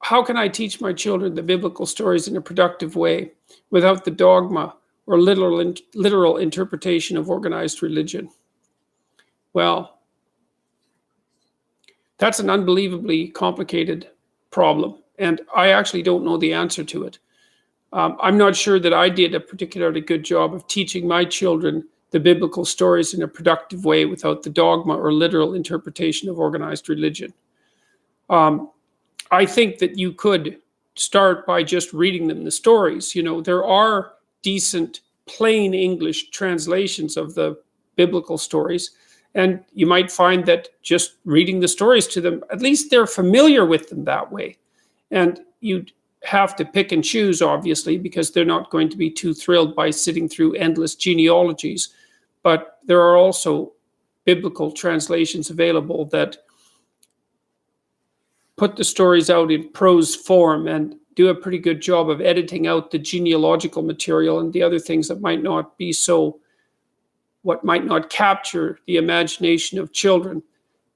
how can I teach my children the biblical stories in a productive way without the dogma or literal interpretation of organized religion? Well, that's an unbelievably complicated problem, and I actually don't know the answer to it. I'm not sure that I did a particularly good job of teaching my children the biblical stories in a productive way without the dogma or literal interpretation of organized religion. I think that you could start by just reading them the stories. You know, there are decent plain English translations of the biblical stories, and you might find that just reading the stories to them, at least they're familiar with them that way. And you'd have to pick and choose, obviously, because they're not going to be too thrilled by sitting through endless genealogies. But there are also biblical translations available that put the stories out in prose form and do a pretty good job of editing out the genealogical material and the other things that might not be so, what might not capture the imagination of children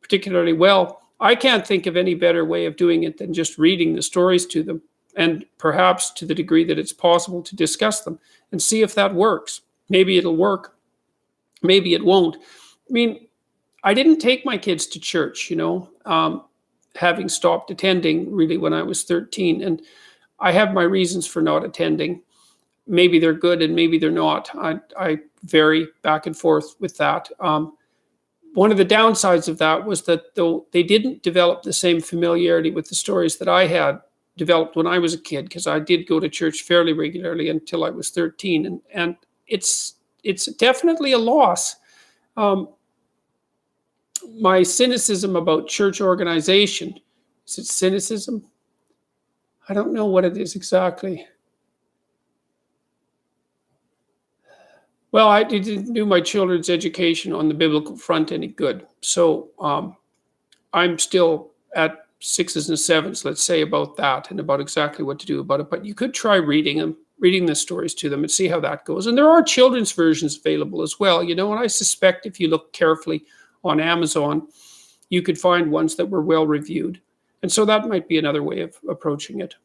particularly well. I can't think of any better way of doing it than just reading the stories to them, and perhaps to the degree that it's possible to discuss them and see if that works. Maybe it'll work. Maybe it won't. I mean, I didn't take my kids to church, having stopped attending really when I was 13. And I have my reasons for not attending. Maybe they're good and maybe they're not. I vary back and forth with that. One of the downsides of that was that though they didn't develop the same familiarity with the stories that I had developed when I was a kid, because I did go to church fairly regularly until I was 13. And it's definitely a loss. My cynicism about church organization, is it cynicism? I don't know what it is exactly. Well, I didn't do my children's education on the biblical front any good. So I'm still at 6s and 7s, let's say, about that and about exactly what to do about it. But you could try reading the stories to them and see how that goes. And there are children's versions available as well, and I suspect if you look carefully on Amazon, you could find ones that were well reviewed. And so that might be another way of approaching it.